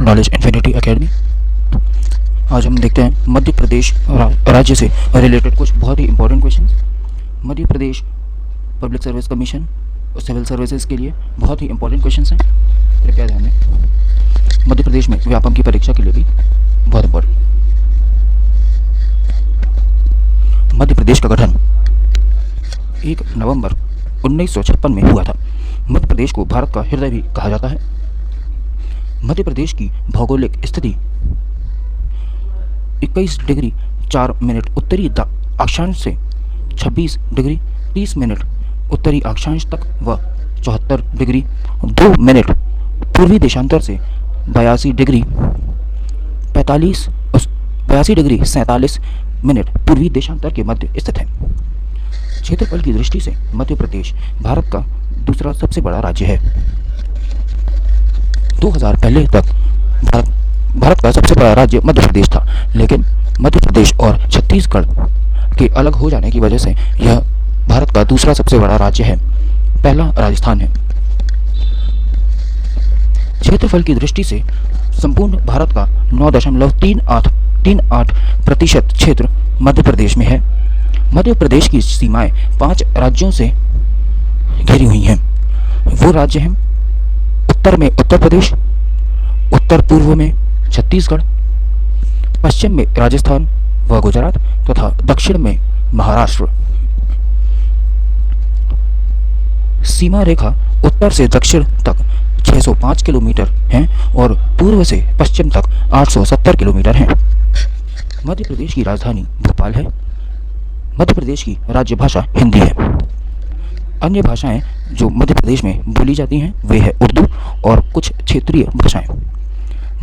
Knowledge infinity academy. आज हम देखते हैं मध्य प्रदेश राज्य से रिलेटेड कुछ बहुत ही important question. Madhya Pradesh public service commission और सिविल सर्विसेज के लिए बहुत ही इंपॉर्टेंट क्वेश्चन हैं, कृपया ध्यान दें। मध्य प्रदेश में व्यापम की परीक्षा के लिए भी बहुत इंपॉर्टेंट। मध्य प्रदेश का गठन 1 नवंबर 1956 में हुआ था। मध्य प्रदेश को भारत का हृदय भी कहा जाता है। मध्य प्रदेश की भौगोलिक स्थिति 21 डिग्री 4 मिनट उत्तरी अक्षांश से 26 डिग्री 30 मिनट उत्तरी अक्षांश तक व 74 डिग्री 2 मिनट पूर्वी देशांतर से 82 डिग्री 47 मिनट पूर्वी देशांतर के मध्य स्थित है। क्षेत्रफल की दृष्टि से मध्य प्रदेश भारत का दूसरा सबसे बड़ा राज्य है। 2000 पहले तक भारत का सबसे बड़ा राज्य मध्य प्रदेश था, लेकिन मध्य प्रदेश और छत्तीसगढ़ के अलग हो जाने की वजह से यह भारत का दूसरा सबसे बड़ा राज्य है। पहला राजस्थान है। क्षेत्रफल की दृष्टि से संपूर्ण भारत का 9.38% क्षेत्र मध्य प्रदेश में है। मध्य प्रदेश की सीमाएं 5 राज्यों से घिरी हुई हैं। वो राज्य हैं उत्तर में उत्तर प्रदेश, उत्तर पूर्व में छत्तीसगढ़, पश्चिम में राजस्थान व गुजरात तथा दक्षिण में महाराष्ट्र। सीमा रेखा उत्तर से दक्षिण तक 605 किलोमीटर है और पूर्व से पश्चिम तक 870 किलोमीटर है। मध्य प्रदेश की राजधानी भोपाल है। मध्य प्रदेश की राज्य भाषा हिंदी है। अन्य भाषाएं जो मध्य प्रदेश में बोली जाती हैं वे है उर्दू और कुछ क्षेत्रीय भाषाएं।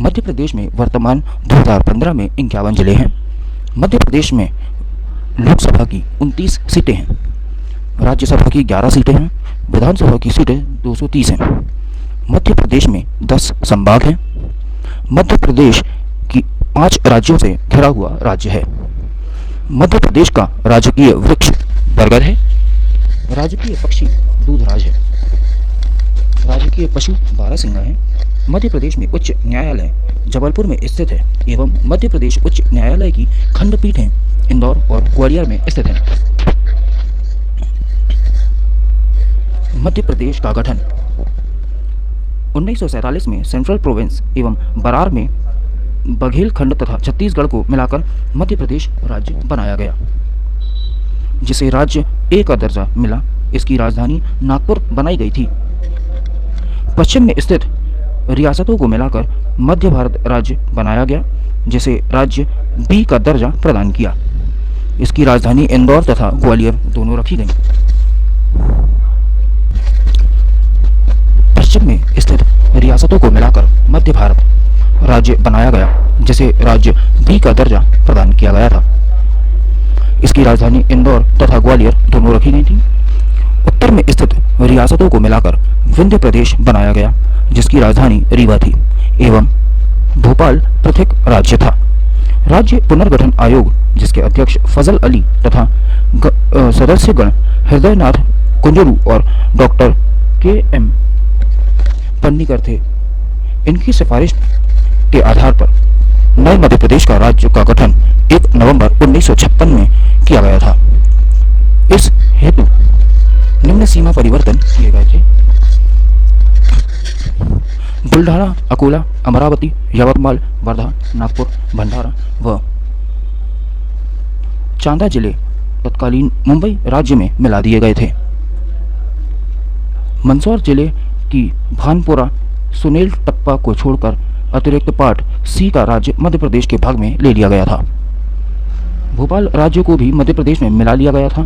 मध्य प्रदेश में वर्तमान 2015 में 51 जिले हैं। मध्य प्रदेश में लोकसभा की 29 सीटें हैं, राज्यसभा की 11 सीटें हैं, विधानसभा की सीटें 230 हैं। मध्य प्रदेश में 10 संभाग हैं। मध्य प्रदेश की 5 राज्यों से घिरा हुआ राज्य है। मध्य प्रदेश का राजकीय वृक्ष बरगद है। राजकीय पक्षी दूधराज है। राजकीय पशु बारहसिंगा है। मध्य प्रदेश में उच्च न्यायालय जबलपुर में स्थित है एवं मध्य प्रदेश उच्च न्यायालय की खंडपीठें इंदौर और ग्वालियर में स्थित हैं। मध्य प्रदेश का गठन 1947 में सेंट्रल प्रोविंस एवं बरार में बघेलखंड तथा छत्तीसगढ़ को मिलाकर मध्य प्रदेश राज्य बनाया गया, जिसे राज्य ए का दर्जा मिला। इसकी राजधानी नागपुर बनाई गई थी। पश्चिम में स्थित रियासतों को मिलाकर मध्य भारत राज्य बनाया गया, जिसे राज्य बी का दर्जा प्रदान किया। इसकी राजधानी इंदौर तथा ग्वालियर दोनों रखी गई। पश्चिम में स्थित रियासतों को मिलाकर मध्य भारत राज्य बनाया गया, जिसे राज्य बी का दर्जा प्रदान किया गया था। इसकी राजधानी इंदौर तथा ग्वालियर दोनों रखी गई थी। उत्तर में स्थित रियासतों को मिलाकर विंध्य प्रदेश बनाया गया, जिसकी राजधानी रीवा थी एवं भोपाल पृथक राज्य था। राज्य पुनर्गठन आयोग, जिसके अध्यक्ष फजल अली तथा सदस्यगण हृदयनाथ कुंजरू और डॉक्टर के.एम. पन्नीकर थे, इनकी सिफारिश के आधार पर नए मध्य प्रदेश का राज्य का गठन 1 नवंबर 1956 में किया गया था। इस हेतु निम्न सीमा परिवर्तन किए गए थे। बुल्ढाना, अकोला, अमरावती, यवतमाल, वर्धा, नागपुर, भंडारा व चांदा जिले तत्कालीन मुंबई राज्य में मिला दिए गए थे। मंदसौर जिले की भानपुरा सुनेल टप्पा को छोड़कर अतिरिक्त पार्ट सी का राज्य मध्य प्रदेश के भाग में ले लिया गया था। भोपाल राज्य को भी मध्य प्रदेश में मिला लिया गया था।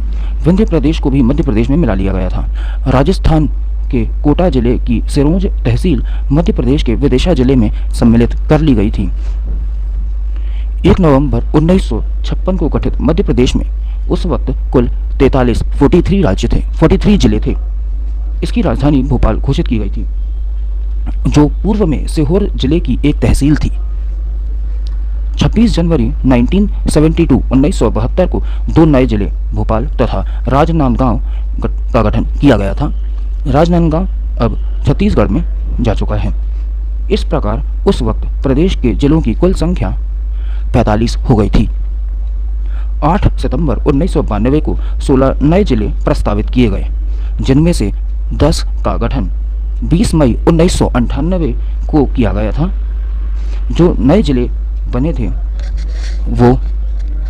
विंध्य प्रदेश को भी मध्य प्रदेश में मिला लिया गया था। राजस्थान के कोटा जिले की सिरोंज तहसील मध्य प्रदेश के विदिशा जिले में सम्मिलित कर ली गई थी। 1 नवंबर 1956 को गठित मध्य प्रदेश में उस वक्त कुल 43 जिले थे। इसकी राजधानी भोपाल घोषित की गई थी, जो पूर्व में सीहोर जिले की एक तहसील थी। 26 जनवरी 1972 को 2 नए जिले भोपाल तथा राजनांदगांव का गठन किया गया था। राजनांदगांव अब छत्तीसगढ़ में जा चुका है। इस प्रकार उस वक्त प्रदेश के जिलों की कुल संख्या 45 हो गई थी। 8 सितंबर 1992 को 16 नए जिले प्रस्तावित किए गए, जिनमें से 10 का गठन 20 मई 1998 को किया गया था। जो नए जिले बने थे वो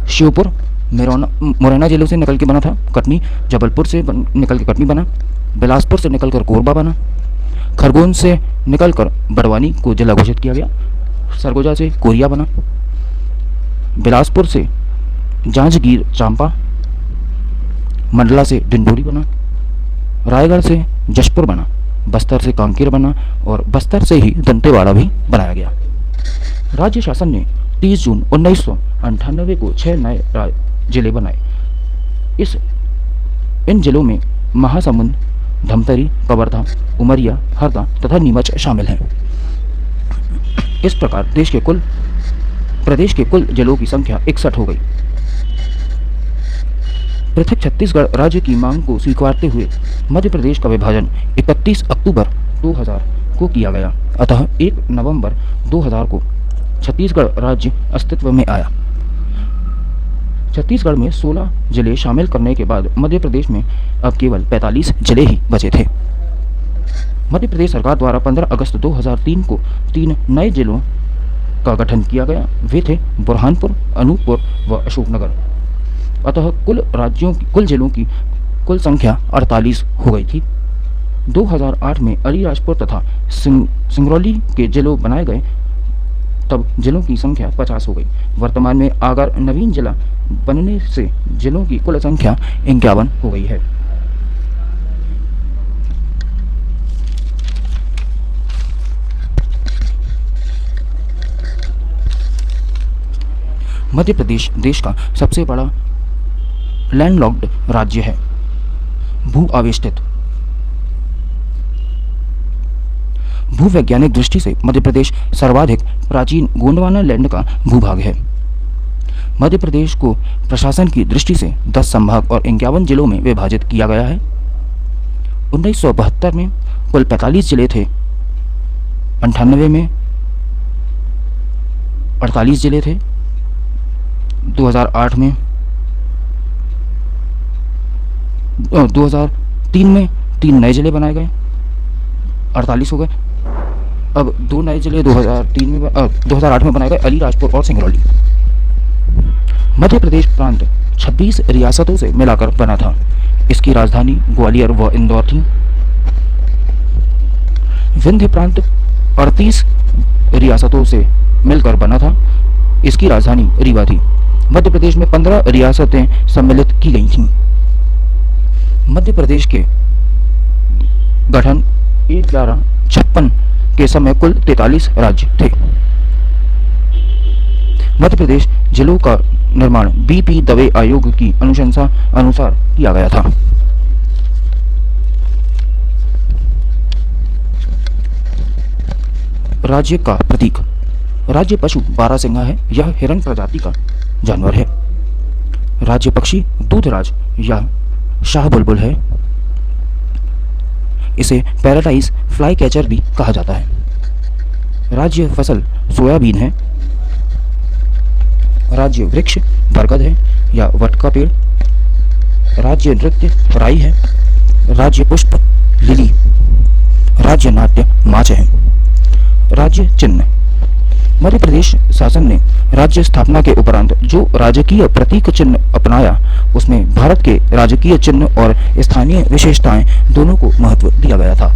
श्योपुर मुरैना जिलों से निकल के बना था, कटनी जबलपुर से निकल के कटनी बना, बिलासपुर से निकलकर कोरबा बना, खरगोन से निकलकर बड़वानी को जिला घोषित किया गया, सरगोजा से कोरिया बना, बिलासपुर से जांजगीर चांपा, मंडला से डिंडोरी बना, रायगढ़ से जशपुर बना, बस्तर से कांकेर बना और बस्तर से ही दंतेवाड़ा भी बनाया गया। राज्य शासन ने 30 जून 1998 को 6 नए जिले बनाए। इन जिलों में महासमुंद, धमतरी, कवर्धा, उमरिया, हरदा तथा नीमच शामिल हैं। इस प्रकार प्रदेश के कुल जिलों की संख्या 61 हो गई। पृथक छत्तीसगढ़ राज्य की मांग को स्वीकारते हुए मध्य प्रदेश का विभाजन 31 अक्टूबर 2000 को किया गया। अतः 1 नवंबर 2000 को छत्तीसगढ़ राज्य अस्तित्व में आया। छत्तीसगढ़ में 16 जिले शामिल करने के बाद मध्य प्रदेश में अब केवल 45 जिले ही बचे थे। मध्य प्रदेश सरकार द्वारा 15 अगस्त 2003 को 3 नए जिलों का गठन किया गया। वे थे बुरहानपुर, अनूपपुर व अशोकनगर। अतः कुल जिलों की कुल संख्या 48 हो गई थी। 2008 में अलीराजपुर तथा सिंगरौली के जिलों बनाए गए, तब जिलों की संख्या 50 हो गई। वर्तमान में आगर नवीन जिला बनने से जिलों की कुल संख्या 51 हो गई है। मध्य प्रदेश देश का सबसे बड़ा लैंडलॉक्ड राज्य है। भू आवेष्टित भूवैज्ञानिक दृष्टि से मध्य प्रदेश सर्वाधिक प्राचीन गोंडवाना लैंड का भूभाग है। मध्य प्रदेश को प्रशासन की दृष्टि से 10 संभाग और 51 जिलों में विभाजित किया गया है। 1972 में कुल 45 जिले थे, 98 में 48 जिले थे, 2003 में 3 नए जिले बनाए गए, 48 हो गए। अब 2 नए जिले 2008 में बनाए गए, अलीराजपुर और सिंगरौली। मध्य प्रदेश प्रांत 26 रियासतों से मिलाकर बना था। इसकी राजधानी ग्वालियर व इंदौर थी। विंध्य प्रांत 38 रियासतों से मिलकर बना था। इसकी राजधानी रीवा थी। मध्य प्रदेश में 15 रियासतें सम्मिलित की गई थीं। मध्य प्रदेश के गठन 1156 के समय कुल 43 राज्य थे। मध्य प्रदेश जिलों का निर्माण बीपी दवे आयोग की अनुशंसा अनुसार किया गया था। राज्य का प्रतीक। राज्य पशु बारहसिंगा है। यह हिरण प्रजाति का जानवर है। राज्य पक्षी दूधराज या शाह बुलबुल है। इसे पैराडाइज फ्लाई कैचर भी कहा जाता है। राज्य फसल सोयाबीन है। राज्य वृक्ष बरगद है या वट का पेड़। राज्य नृत्य राई है। राज्य पुष्प लिली। राज्य नाट्य माच है। राज्य चिन्ह। मध्य प्रदेश शासन ने राज्य स्थापना के उपरांत जो राजकीय प्रतीक चिन्ह अपनाया उसमें भारत के राजकीय चिन्ह और स्थानीय विशेषताएं दोनों को महत्व दिया गया था।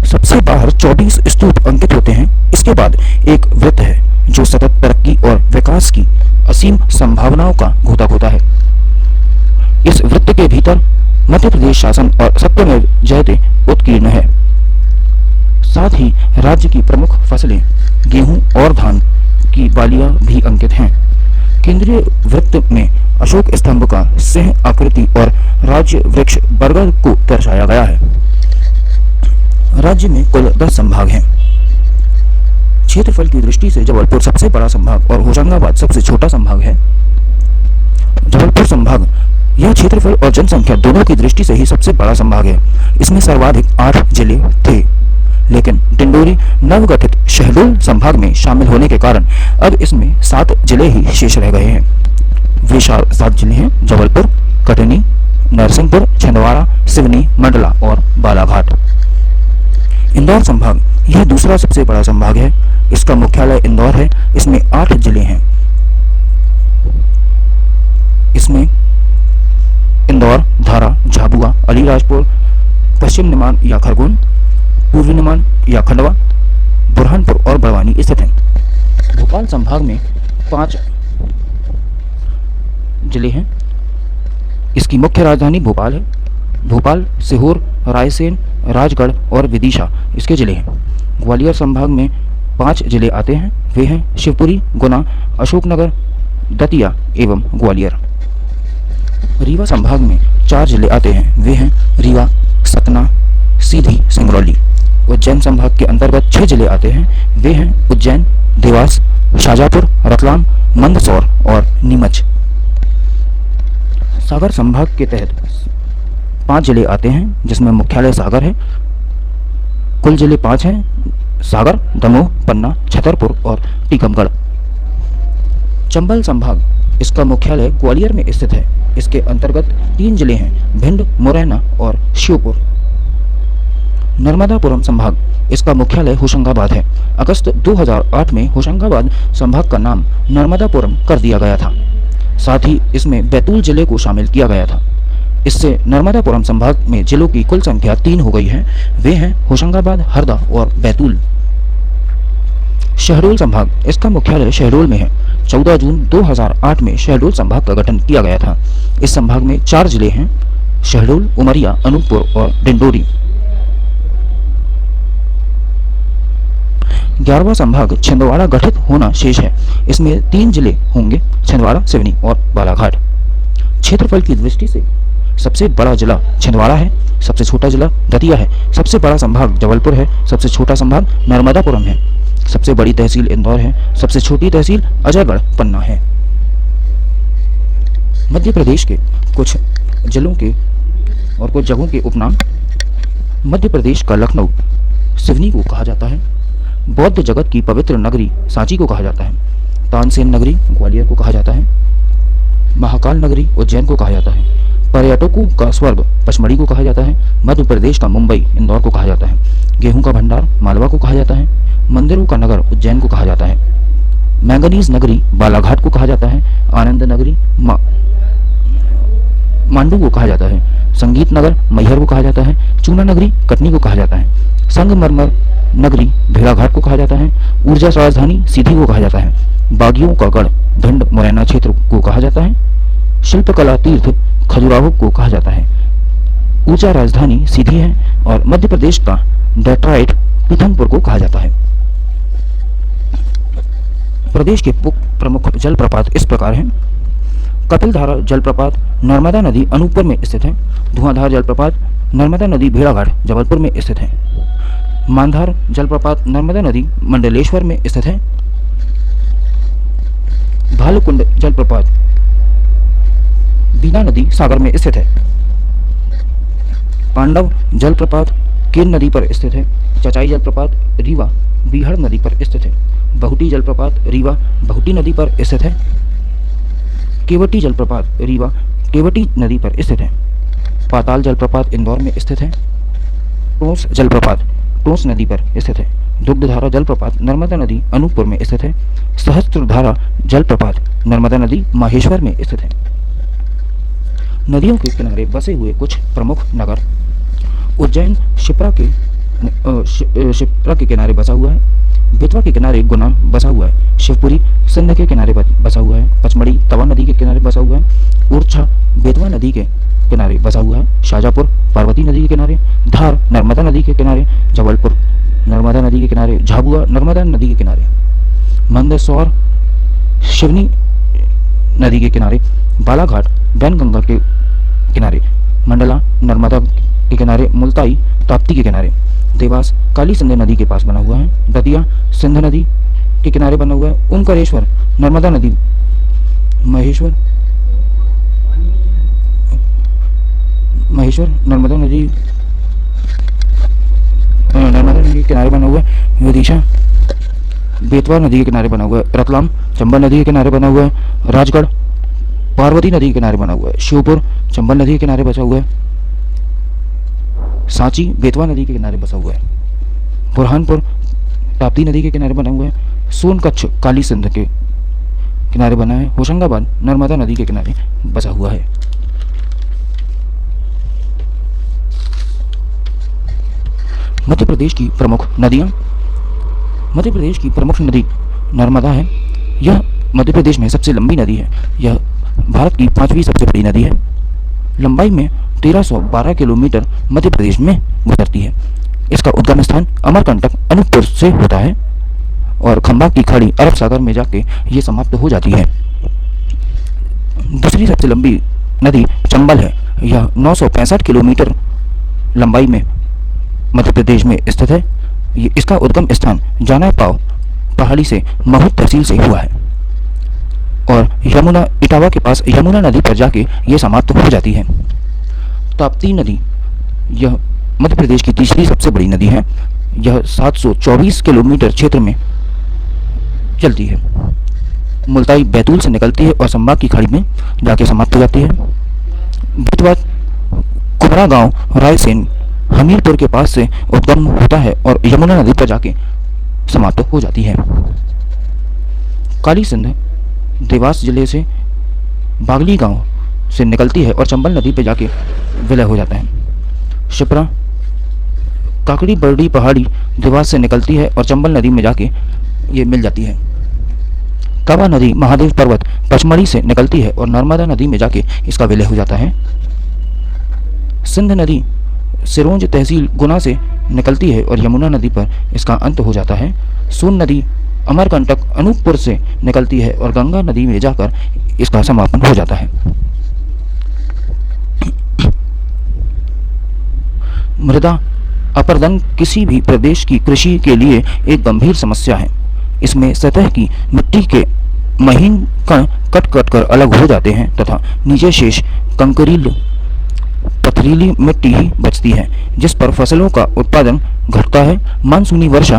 सबसे बाहर 24 स्तूप अंकित होते हैं। इसके बाद एक वृत्त है जो सतत तरक्की और विकास की असीम संभावनाओं का घोता है। इस वृत्त के भीतर मध्य प्रदेश शासन और सत्यमेव जयते उत्कीर्ण है। साथ ही राज्य की प्रमुख फसलें गेहूं और धान की बालियां भी अंकित हैं। केंद्रीय वृत्त में अशोक स्तंभ का सिंह आकृति और राज्य वृक्ष बरगद को दर्शाया गया है। राज्य में कुल 10 संभाग हैं। क्षेत्रफल की दृष्टि से जबलपुर सबसे बड़ा संभाग और होशंगाबाद सबसे छोटा संभाग है। जबलपुर संभाग यह क्षेत्रफल और जनसंख्या दोनों की दृष्टि से ही सबसे बड़ा संभाग है। इसमें सर्वाधिक 8 जिले थे, लेकिन डिंडोरी नवगठित शहडोल संभाग में शामिल होने के कारण अब इसमें 7 जिले ही शेष रह गए हैं। वे 7 जिले हैं: जबलपुर, कटनी, नरसिंहपुर, छिंदवाड़ा, सिवनी, मंडला और बालाघाट। इंदौर संभाग यह दूसरा सबसे बड़ा संभाग है। इसका मुख्यालय इंदौर है। इसमें 8 जिले हैं। इसमें इंदौर, धारा, झाबुआ, अलीराजपुर, पश्चिम निमान या खरगोन, पूर्वी निमान या खंडवा, बुरहानपुर और बड़वानी स्थित हैं। भोपाल संभाग में 5 जिले हैं। इसकी मुख्य राजधानी भोपाल है। भोपाल, सीहोर, रायसेन, राजगढ़ और विदिशा इसके जिले हैं। ग्वालियर संभाग में 5 जिले आते हैं। वे हैं शिवपुरी, गुना, अशोकनगर, दतिया एवं ग्वालियर। रीवा संभाग में 4 जिले आते हैं। वे हैं रीवा, सतना, सीधी, सिंगरौली। उज्जैन संभाग के अंतर्गत 6 जिले आते हैं। वे हैं उज्जैन, देवास, शाजापुर, रतलाम, मंदसौर और नीमच। सागर संभाग के तहत 5 जिले आते हैं, जिसमें मुख्यालय सागर है। कुल जिले 5 हैं: सागर, दमोह, पन्ना, छतरपुर और टीकमगढ़। चंबल संभाग इसका मुख्यालय ग्वालियर में स्थित है। इसके अंतर्गत 3 जिले हैं: भिंड, मुरैना और श्योपुर। नर्मदापुरम संभाग इसका मुख्यालय होशंगाबाद है। अगस्त 2008 में होशंगाबाद संभाग का नाम नर्मदापुरम कर दिया गया था। साथ ही इसमें बैतूल जिले को शामिल किया गया था। इससे नर्मदापुरम संभाग में जिलों की कुल संख्या 3 हो गई है। वे हैं होशंगाबाद, हरदा और बैतूल। शहडोल संभाग इसका मुख्यालय शहडोल में है। 14 जून 2008 में शहडोल संभाग का गठन किया गया था। इस संभाग में 4 जिले हैं: शहडोल, उमरिया, अनूपपुर और डिंडोरी। 11वां संभाग छिंदवाड़ा गठित होना शेष है। इसमें 3 जिले होंगे: छिंदवाड़ा, सिवनी और बालाघाट। क्षेत्रफल की दृष्टि से सबसे बड़ा जिला छिंदवाड़ा है। सबसे छोटा जिला दतिया है। सबसे बड़ा संभाग जबलपुर है। सबसे छोटा संभाग नर्मदापुरम है। सबसे बड़ी तहसील इंदौर है। सबसे छोटी तहसील अजयगढ़, पन्ना है। मध्य प्रदेश के कुछ जिलों के और कुछ जगहों के उपनाम: मध्य प्रदेश का लखनऊ सिवनी को कहा जाता है। बौद्ध जगत की पवित्र नगरी सांची को कहा जाता है। तानसेन नगरी ग्वालियर को कहा जाता है। महाकाल नगरी उज्जैन को कहा जाता है। पर्यटकों का स्वर्ग पचमढ़ी को कहा जाता है। मध्य प्रदेश का मुंबई इंदौर को कहा जाता है। गेहूं का भंडार मालवा को कहा जाता है। मंदिरों का नगर उज्जैन को कहा जाता है। मैंगनीज नगरी बालाघाट को कहा जाता है। आनंद नगरी मांडू को कहा जाता है। संगीत नगर मैहर को कहा जाता है। चूना नगरी कटनी को कहा जाता है। संगमरमर नगरी भेड़ाघाट को कहा जाता है। ऊर्जा राजधानी सीधी को कहा जाता है। बागियों का गढ़ भिंड मुरैना क्षेत्र को कहा जाता है। शिल्पकला तीर्थ खजुराहो को कहा जाता है। ऊर्जा राजधानी सीधी है और मध्य प्रदेश का डेट्रॉइट पीथमपुर को कहा जाता है। प्रदेश के प्रमुख जलप्रपात इस प्रकार हैं: कपिलधारा जलप्रपात नर्मदा नदी अनूपपुर में स्थित है। धुआंधार जलप्रपात नर्मदा नदी भेड़ाघाट जबलपुर में स्थित है। मांधार जलप्रपात नर्मदा नदी मंडलेश्वर में स्थित है। भालुकुंड जलप्रपात बीना नदी सागर में स्थित है। पांडव जलप्रपात केन नदी पर स्थित है। चचाई जलप्रपात रीवा बीहड़ नदी पर स्थित है। बहुटी जलप्रपात रीवा बहुटी नदी पर स्थित है। केवटी जलप्रपात रीवा केवटी नदी पर स्थित है। पाताल जलप्रपात इंदौर में स्थित है। टोंस जलप्रपात टोंस नदी पर स्थित है। दुग्धधारा जलप्रपात नर्मदा नदी अनूपपुर में स्थित है। सहस्त्रधारा जलप्रपात नर्मदा नदी माहेश्वर में स्थित है। नदियों के किनारे बसे हुए कुछ प्रमुख नगर: उज्जैन शिप्रा के किनारे बसा हुआ है। बेतवा के किनारे गुना बसा हुआ है। शिवपुरी सिंध के किनारे बसा हुआ है। पचमढ़ी तवा नदी के किनारे बसा हुआ है। ऊर्छा बेतवा नदी के किनारे बसा हुआ है। शाजापुर पार्वती नदी के किनारे। धार नर्मदा नदी के किनारे। जबलपुर नर्मदा नदी के किनारे। झाबुआ नर्मदा नदी के किनारे। मंदसौर शिवनी नदी के किनारे। बालाघाट बैनगंगा के किनारे। मंडला नर्मदा के किनारे। मुल्ताई ताप्ती के किनारे। देवास काली सिंध नदी के पास बना हुआ है। दतिया सिंध नदी के किनारे बना हुआ है। ओंकारेश्वर नर्मदा नदी महेश्वर नर्मदा नदी नर्मदा नदी के किनारे बना हुआ है। विदिशा बेतवा नदी के किनारे बना हुआ है। रतलाम चंबल नदी के किनारे बना हुआ है। राजगढ़ पार्वती नदी के किनारे बना हुआ है। श्योपुर चंबल नदी के किनारे बसा हुआ है। सांची बेतवा नदी के किनारे बसा हुआ है। बुरहानपुर ताप्ती नदी के किनारे बना हुआ है। सोनकच्छ काली सिंध के किनारे बना है। होशंगाबाद नर्मदा नदी के किनारे बसा हुआ है। मध्य प्रदेश की प्रमुख नदियां। मध्य प्रदेश की प्रमुख नदी नर्मदा है। यह मध्य प्रदेश में सबसे लंबी नदी है। यह भारत की 5वीं सबसे बड़ी नदी है। लंबाई में 1312 किलोमीटर मध्य प्रदेश में गुजरती है। इसका उद्गम स्थान अमरकंटक अनूपपुर से होता है और खंबात की खाड़ी अरब सागर में जाके ये समाप्त हो जाती है। दूसरी सबसे लंबी नदी चंबल है। यह 965 किलोमीटर लंबाई में मध्य प्रदेश में स्थित है। इसका उद्गम स्थान जाना पाव पहाड़ी से महूद तहसील से हुआ है और यमुना इटावा के पास यमुना नदी पर जाके ये समाप्त हो जाती है। ताप्ती नदी यह मध्य प्रदेश की तीसरी सबसे बड़ी नदी है। यह 724 किलोमीटर क्षेत्र में चलती है। मुल्ताई बैतूल से निकलती है और संबाग की खाड़ी में जाके समाप्त हो जाती है। बेतवा कुमरा गांव रायसेन हमीरपुर के पास से उद्गम होता है और यमुना नदी पर जाके समाप्त हो जाती है। काली सिंध देवास जिले से बागली गांव से निकलती है और चंबल नदी पर जाके विलय हो जाता है। शिप्रा काकड़ी बरडी पहाड़ी देवास से निकलती है और चंबल नदी में जाके ये मिल जाती है। काबा नदी महादेव पर्वत पचमढ़ी से निकलती है और नर्मदा नदी में जाके इसका विलय हो जाता है। सिंध नदी सिरोंज तहसील गुना से निकलती है और यमुना नदी पर इसका अंत हो जाता है। सोन नदी अमरकंटक अनूपपुर से निकलती है और गंगा नदी में जाकर इसका समापन हो जाता है। मृदा अपरदन किसी भी प्रदेश की कृषि के लिए एक गंभीर समस्या है। इसमें सतह की मिट्टी के महीन कण कट कट कर अलग हो जाते हैं तथा नीचे शेष कंकरील पथरीली मिट्टी ही बचती है, जिस पर फसलों का उत्पादन घटता है। मानसूनी वर्षा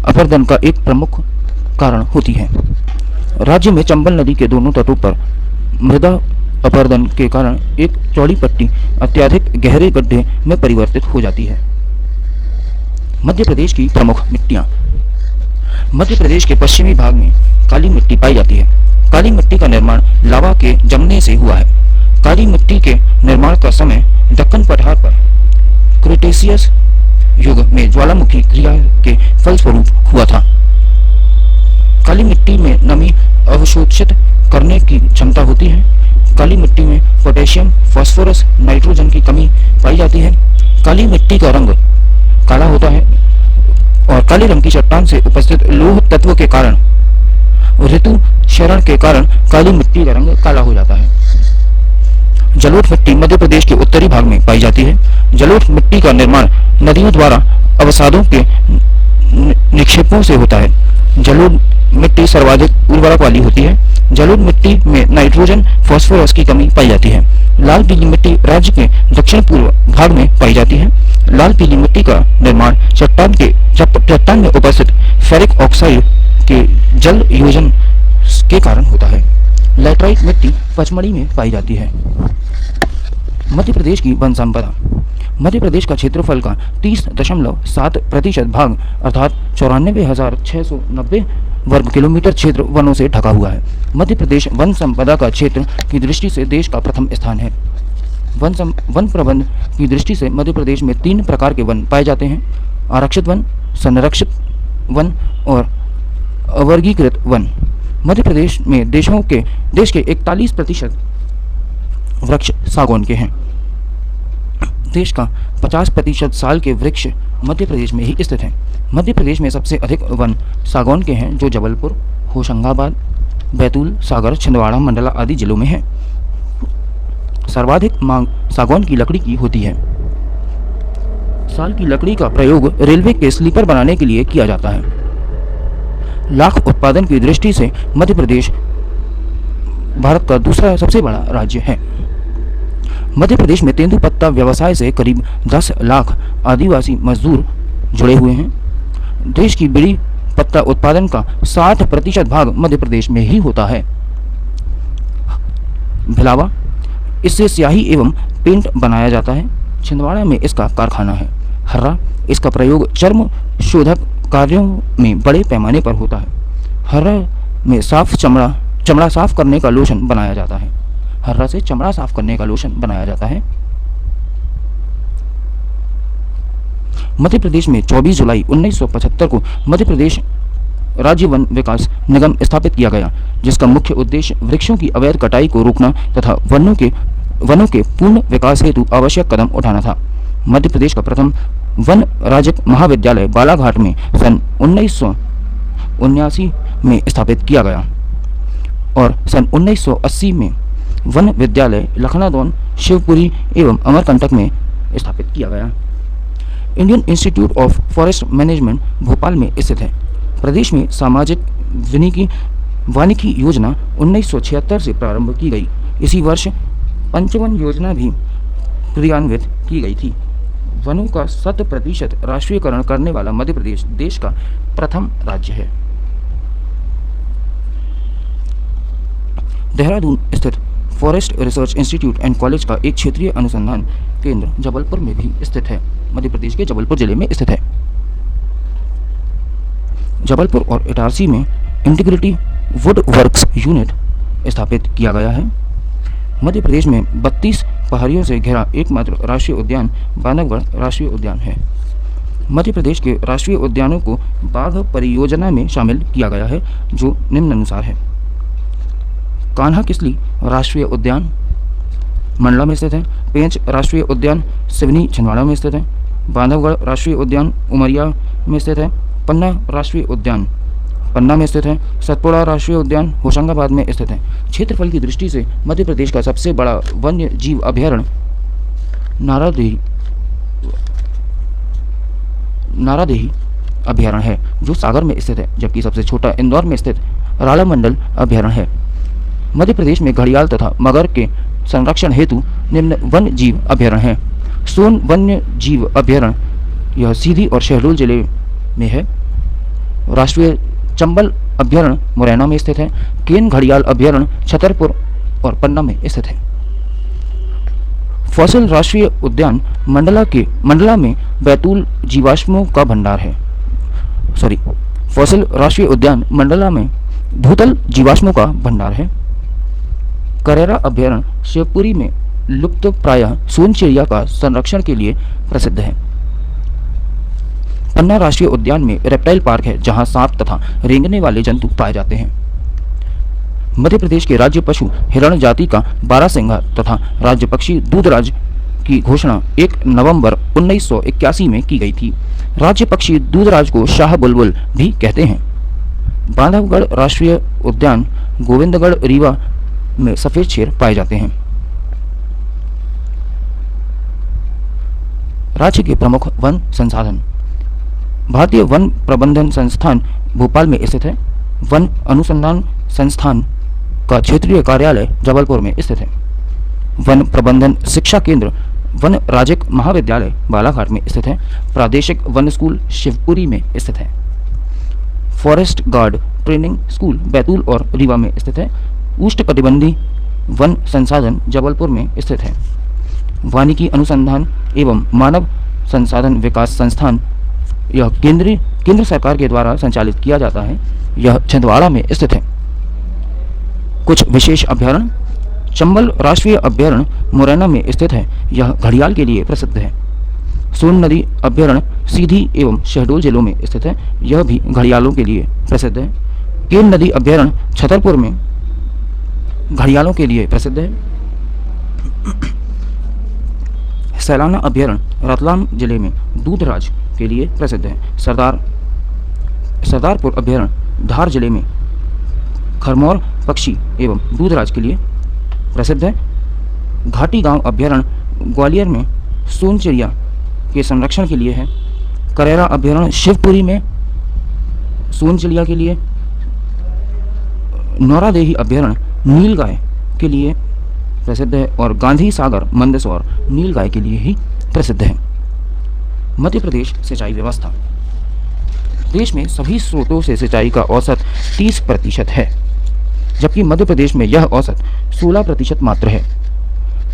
अपरदन का एक प्रमुख कारण होती है। राज्य में चंबल नदी के दोनों तटों पर मृदा अपरदन के कारण एक चौड़ी पट्टी अत्यधिक गहरे गड्ढे में परिवर्तित हो जाती है। मध्य प्रदेश की प्रमुख मिट्टियां। मध्य प्रदेश के पश्चिमी भाग में काली मिट्टी पाई जाती है। काली मिट्टी का निर्माण लावा के जमने से हुआ है। काली मिट्टी के निर्माण का समय दक्कन पठार पर क्रिटेशियस युग में ज्वालामुखी क्रिया के फलस्वरूप हुआ था। काली मिट्टी में नमी अवशोषित करने की क्षमता होती है। काली मिट्टी में पोटेशियम, फास्फोरस, नाइट्रोजन की कमी पाई जाती है। काली मिट्टी का रंग काला होता है और काले रंग की चट्टान से उपस्थित लौह तत्व के कारण ऋतु क्षरण के कारण काली मिट्टी का रंग काला हो जाता है। जलोढ़ मिट्टी मध्य प्रदेश के उत्तरी भाग में पाई जाती है। जलोढ़ मिट्टी का निर्माण नदियों द्वारा अवसादों के निक्षेपों से होता है। जलोढ़ मिट्टी सर्वाधिक उर्वरक वाली होती है। जलोढ़ मिट्टी में नाइट्रोजन, फास्फोरस की कमी पाई जाती है। लाल पीली मिट्टी राज्य के दक्षिण पूर्व भाग में पाई जाती है। लाल पीली मिट्टी का निर्माण चट्टान में उपस्थित फेरिक ऑक्साइड के जल योजन के कारण होता है। लैटराइट मिट्टी पचमढ़ी में पाई जाती है। मध्य प्रदेश की वन संपदा। मध्य प्रदेश का क्षेत्रफल का 30.7% भाग अर्थात 94,690 वर्ग किलोमीटर क्षेत्र वनों से ढका हुआ है। मध्य प्रदेश वन संपदा का क्षेत्र की दृष्टि से देश का प्रथम स्थान है। वन प्रबंध की दृष्टि से मध्य प्रदेश में 3 प्रकार के वन पाए जाते हैं: आरक्षित वन, संरक्षित वन और अवर्गीकृत वन। मध्य प्रदेश में देश के 41% वृक्ष सागौन के हैं। देश का 50% साल के वृक्ष मध्य प्रदेश में ही स्थित हैं। मध्य प्रदेश में सबसे अधिक वन सागौन के हैं, जो जबलपुर, होशंगाबाद, बैतूल, सागर, छिंदवाड़ा, मंडला आदि जिलों में है। सर्वाधिक मांग सागौन की लकड़ी की होती है। साल की लकड़ी का प्रयोग रेलवे के स्लीपर बनाने के लिए किया जाता है। लाख उत्पादन की दृष्टि से मध्य प्रदेश भारत का दूसरा सबसे बड़ा राज्य है। मध्य प्रदेश में तेंदुपत्ता व्यवसाय से करीब 10 लाख आदिवासी मजदूर जुड़े हुए हैं। देश की बीड़ी पत्ता उत्पादन का 60% भाग मध्य प्रदेश में ही होता है। भिलावा, इससे स्याही एवं पेंट बनाया जाता है। छिंदवाड़ा में इसका कारखाना है। हर्रा, इसका प्रयोग चर्म शोधक कार्यों में बड़े पैमाने पर होता है। हर्रा में चमड़ा साफ करने का लोशन बनाया जाता है। हर्रा से चमड़ा साफ करने का लोशन बनाया जाता है। मध्य प्रदेश में 24 जुलाई 1975 को मध्य प्रदेश राज्य वन विकास निगम स्थापित किया गया, जिसका मुख्य उद्देश्य वृक्षों की अवैध कटाई को रोकना तथा वनों के पूर्ण विकास हेतु आवश्यक कदम उठाना था। मध्य प्रदेश का प्रथम वन राजक महाविद्यालय बालाघाट में सन 1979 में स्थापित किया गया और सन 1980 में वन विद्यालय लखनादौन, शिवपुरी एवं अमरकंटक में स्थापित किया गया। Indian institute of forest management Bhopal में स्थित है। प्रदेश में सामाजिक वानिकी योजना 1976 से प्रारंभ की गई। इसी वर्ष पंचवन योजना भी क्रियान्वित की गई थी। वनों का 100% राष्ट्रीयकरण करने वाला मध्य प्रदेश देश का प्रथम राज्य है। देहरादून स्थित forest research institute and college का एक क्षेत्रीय अनुसंधान केंद्र जबलपुर में भी स्थित है। मध्य प्रदेश के जबलपुर जिले में स्थित है। जबलपुर और इटारसी में इंटीग्रिटी वुड वर्क्स यूनिट स्थापित किया गया है। मध्य प्रदेश में 32 पहाड़ियों से घिरा एकमात्र राष्ट्रीय उद्यान बांधवगढ़ राष्ट्रीय उद्यान है। मध्य प्रदेश के राष्ट्रीय उद्यानों को बाघ परियोजना में शामिल किया गया है, जो निम्नानुसार है। कान्हा किसली राष्ट्रीय उद्यान मंडला में स्थित है। पेंच राष्ट्रीय उद्यान सिवनी छिंदवाड़ा में स्थित है। बांधवगढ़ राष्ट्रीय उद्यान उमरिया में स्थित है। पन्ना राष्ट्रीय उद्यान पन्ना में स्थित है। सतपुड़ा राष्ट्रीय उद्यान होशंगाबाद में स्थित है। क्षेत्रफल की दृष्टि से मध्य प्रदेश का सबसे बड़ा वन्य जीव अभयारण्य नारादेही अभयारण्य है, जो सागर में स्थित है, जबकि सबसे छोटा इंदौर में स्थित रालामंडल अभयारण्य है। मध्य प्रदेश में घड़ियाल तथा मगर के संरक्षण हेतु निम्न वन्य जीव अभयारण्य है। सोन वन्य जीव अभयारण्य यह सीधी और शहडोल जिले में है। राष्ट्रीय चंबल अभयारण्य मुरैना में स्थित है। केन घड़ियाल अभयारण्य छतरपुर और पन्ना में स्थित है। फॉसिल राष्ट्रीय उद्यान मंडला में बैतूल जीवाश्मों का भंडार है। फॉसिल राष्ट्रीय उद्यान मंडला में भूतल जीवाश्मों का भंडार है। करेरा अभयारण्य शिवपुरी में लुप्त प्रायः सोन चिड़िया का संरक्षण के लिए प्रसिद्ध है। पन्ना राष्ट्रीय उद्यान में रेप्टाइल पार्क है, जहां सांप तथा रेंगने वाले जंतु पाए जाते हैं। मध्य प्रदेश के राज्य पशु हिरण जाति का बारहसिंगा तथा राज्य पक्षी दूधराज की घोषणा 1 नवंबर 1981 में की गई थी। राज्य पक्षी दूधराज को शाह बुलबुल भी कहते हैं। बांधवगढ़ राष्ट्रीय उद्यान गोविंदगढ़ रीवा में सफेद शेर पाए जाते हैं। राज्य के प्रमुख वन संसाधन। भारतीय वन प्रबंधन संस्थान भोपाल में स्थित है। वन अनुसंधान संस्थान का क्षेत्रीय कार्यालय जबलपुर में स्थित है। वन प्रबंधन शिक्षा केंद्र वन राजक महाविद्यालय बालाघाट में स्थित है। प्रादेशिक वन स्कूल शिवपुरी में स्थित है। Forest guard training school Betul और रीवा में स्थित है। उष्णकटिबंधीय वन संसाधन जबलपुर में स्थित है। वानिकी अनुसंधान एवं मानव संसाधन विकास संस्थान यह केंद्र सरकार के द्वारा संचालित किया जाता है। यह छिंदवाड़ा में स्थित है। कुछ विशेष अभयारण्य। चंबल राष्ट्रीय अभयारण्य मुरैना में स्थित है। यह घड़ियाल के लिए प्रसिद्ध है। सोन नदी अभयारण्य सीधी एवं शहडोल जिलों में स्थित है। यह भी घड़ियालों के लिए प्रसिद्ध है। केन नदी अभयारण्य छतरपुर में घड़ियालों के लिए प्रसिद्ध है। सैलाना अभयारण्य रतलाम जिले में दूधराज के लिए प्रसिद्ध है। सरदारपुर अभयारण्य धार जिले में खरमौर पक्षी एवं दूधराज के लिए प्रसिद्ध है। घाटी गांव अभयारण्य ग्वालियर में सोन चिड़िया के संरक्षण के लिए है। करेरा अभयारण्य शिवपुरी में सोन चिड़िया के लिए। नौरादेही अभयारण्य नीलगाय के लिए प्रसिद्ध है और गांधी सागर मंदसौर नीलगाय के लिए ही प्रसिद्ध है। मध्य प्रदेश सिंचाई व्यवस्था। देश में सभी स्रोतों से सिंचाई का औसत 30% है, जबकि मध्य प्रदेश में यह औसत 16% मात्र है।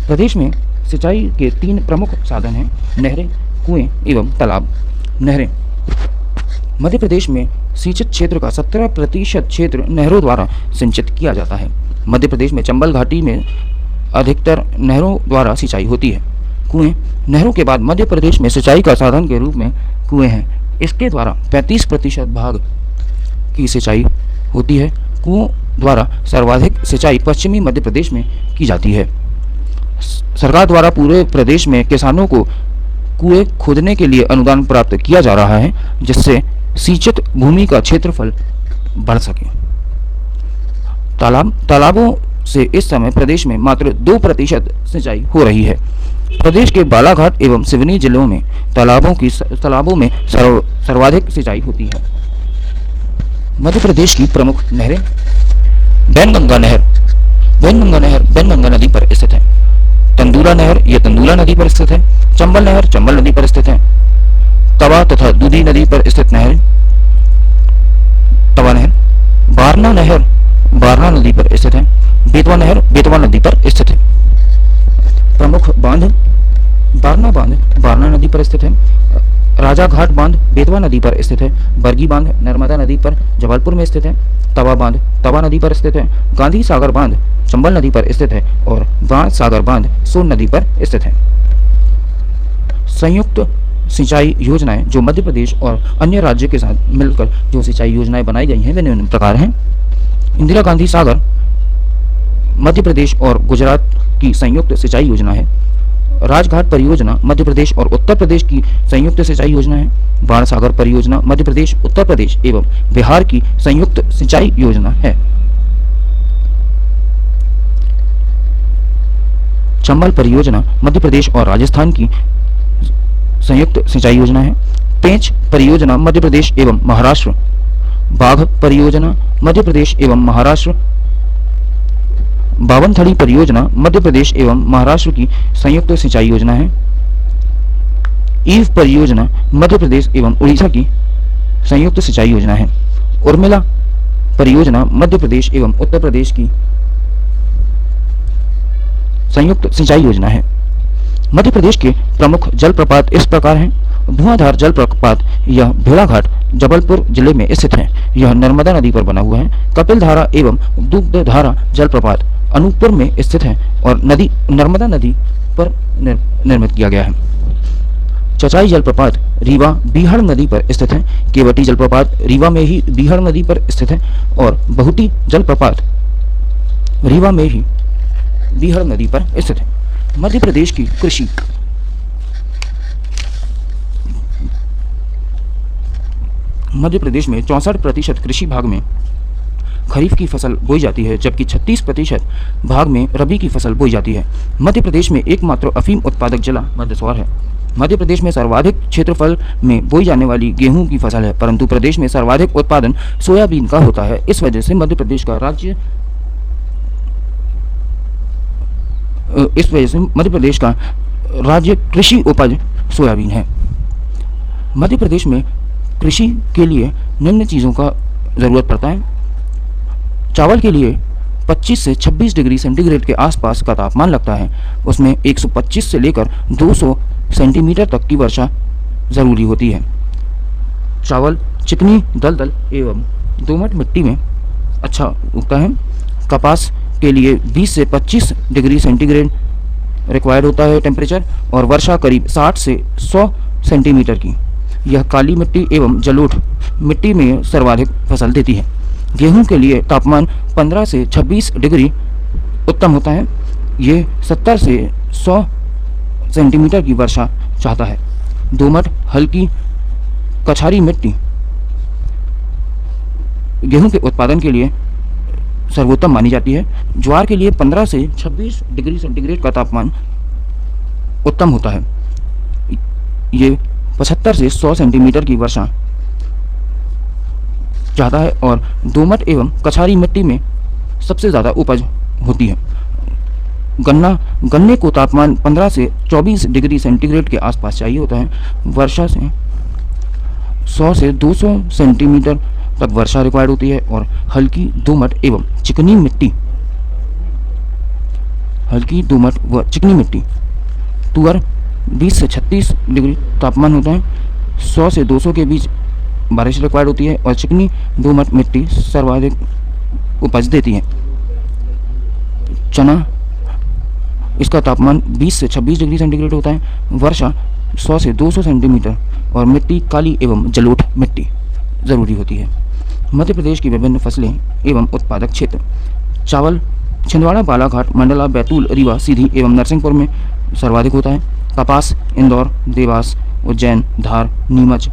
प्रदेश में सिंचाई के 3 प्रमुख साधन हैं: नहरें, कुएं एवं तालाब। नहरें। मध्य प्रदेश में सिंचित क्षेत्र का 17% क्षेत्र नहरों द्वारा सिंचित किया जाता है। मध्य प्रदेश में चंबल घाटी में अधिकतर नहरों द्वारा सिंचाई होती है। कुएं। नहरों के बाद मध्य प्रदेश में सिंचाई का साधन के रूप में कुएं हैं। इसके द्वारा 35% भाग की सिंचाई होती है। कुओं द्वारा सर्वाधिक सिंचाई पश्चिमी मध्य प्रदेश में की जाती है। सरकार द्वारा पूरे प्रदेश में किसानों को कुएं खोदने के लिए अनुदान प्राप्त किया जा रहा है, जिससे सिंचित भूमि का क्षेत्रफल बढ़ सके। तालाबों से इस समय प्रदेश में मात्र 2% सिंचाई हो रही है। प्रदेश के बालाघाट एवं सिवनी जिलों में तालाबों में सर्वाधिक सिंचाई होती है। मध्य प्रदेश की प्रमुख नहरें। वैनगंगा नहर। वैनगंगा नहर वैनगंगा नदी पर स्थित है। तंदूला नहर यह तंदूला नदी पर स्थित है। चंबल नहर चंबल नदी पर स्थित है। तवा तथा दूधी नदी पर स्थित नहर तवा नहर। बारना नहर बारना नदी पर स्थित है। बेतवा नहर बेतवा नदी पर स्थित है। प्रमुख बांध। बारना बांध बारना नदी पर स्थित है। राजा घाट बांध बेतवा नदी पर स्थित है। बरगी बांध नर्मदा नदी पर जबलपुर में स्थित है। तवा बांध तवा नदी पर स्थित है। गांधी सागर बांध चंबल नदी पर स्थित है और बाण सागर बांध सोन नदी पर स्थित है। संयुक्त सिंचाई योजनाएं जो मध्य प्रदेश और अन्य राज्यों के साथ मिलकर जो सिंचाई योजनाएं बनाई गई हैं वे निम्न प्रकार हैं। इंदिरा गांधी सागर मध्य प्रदेश और गुजरात की संयुक्त सिंचाई योजना है। राजघाट परियोजना मध्य प्रदेश और उत्तर प्रदेश की संयुक्त सिंचाई योजना है। बाण सागर परियोजना मध्य प्रदेश, उत्तर प्रदेश एवं बिहार की संयुक्त सिंचाई योजना है। चंबल परियोजना मध्य प्रदेश और राजस्थान की संयुक्त सिंचाई योजना है। पेंच परियोजना मध्य प्रदेश एवं महाराष्ट्र। बाघ परियोजना मध्य प्रदेश एवं महाराष्ट्र। बावनथड़ी परियोजना मध्य प्रदेश एवं महाराष्ट्र की संयुक्त सिंचाई योजना है। ईव परियोजना मध्य प्रदेश एवं उड़ीसा की संयुक्त सिंचाई योजना है। उर्मिला परियोजना मध्य प्रदेश एवं उत्तर प्रदेश की संयुक्त सिंचाई योजना है। मध्य प्रदेश के प्रमुख जलप्रपात इस प्रकार हैं। धुआंधार जलप्रपात यह भेड़ाघाट जबलपुर जिले में स्थित है। यह नर्मदा नदी पर बना हुआ है। कपिल धारा एवं दुग्धधारा जलप्रपात अनूपपुर में स्थित है और नर्मदा नदी पर निर्मित किया गया है। चचाई जलप्रपात रीवा बीहड़ नदी पर स्थित है। केवटी जलप्रपात रीवा में ही बीहड़ नदी पर स्थित है और बहुती जलप्रपात रीवा में ही बीहड़ नदी पर स्थित है। मध्य प्रदेश की कृषि। मध्य प्रदेश में 64% कृषि भाग में खरीफ की फसल बोई जाती है, जबकि 36% भाग में रबी की फसल बोई जाती है। मध्य प्रदेश में एकमात्र अफीम उत्पादक जिला मंदसौर है। मध्य प्रदेश में सर्वाधिक क्षेत्रफल में बोई जाने वाली गेहूं की फसल है, परंतु प्रदेश में सर्वाधिक उत्पादन सोयाबीन का होता है। इस वजह से मध्य प्रदेश का राज्य कृषि उपज सोयाबीन है। मध्य प्रदेश में कृषि के लिए निम्न चीज़ों का ज़रूरत पड़ता है। चावल के लिए 25 से 26 डिग्री सेंटीग्रेड के आसपास का तापमान लगता है। उसमें 125 से लेकर 200 सेंटीमीटर तक की वर्षा ज़रूरी होती है। चावल चिकनी दलदल एवं दोमट मिट्टी में अच्छा उगता है। कपास के लिए 20 से 25 डिग्री सेंटीग्रेड रिक्वायर्ड होता है टेम्परेचर और वर्षा करीब 60 से 100 सेंटीमीटर की। यह काली मिट्टी एवं जलोढ़ मिट्टी में सर्वाधिक फसल देती है। गेहूं के लिए तापमान 15 से 26 डिग्री उत्तम होता है। ये 70 से 100 सेंटीमीटर की वर्षा चाहता है। दोमट हल्की कछारी मिट्टी गेहूं के उत्पादन के लिए सर्वोत्तम मानी जाती है। ज्वार के लिए 15 से 26 डिग्री सेंटीग्रेड का तापमान उत्तम होता है। ये 75 से 100 सेंटीमीटर की वर्षा चाहता है और दोमट एवं कछारी मिट्टी में सबसे ज़्यादा उपज होती है। गन्ने को तापमान 15 से 24 डिग्री सेंटीग्रेड के आसपास चाहिए होता है। वर्षा से 100 से 200 सेंटीमीटर तक वर्षा रिक्वायर्ड होती है। और हल्की दोमट एवं चिकनी मिट्टी तुअर 20 से 36 डिग्री तापमान होता है। 100 से 200 के बीच बारिश रिक्वायर्ड होती है और चिकनी दोमट मिट्टी सर्वाधिक उपज देती है। चना, इसका तापमान 20 से 26 डिग्री सेंटीग्रेड होता है। वर्षा 100 से 200 सेंटीमीटर और मिट्टी काली एवं जलोढ़ मिट्टी ज़रूरी होती है। मध्य प्रदेश की विभिन्न फसलें एवं उत्पादक क्षेत्र। चावल छिंदवाड़ा, बालाघाट, मंडला, बैतूल, रीवा, सीधी एवं नरसिंहपुर में सर्वाधिक होता है। कपास इंदौर, देवास, उज्जैन, धार, नीमच,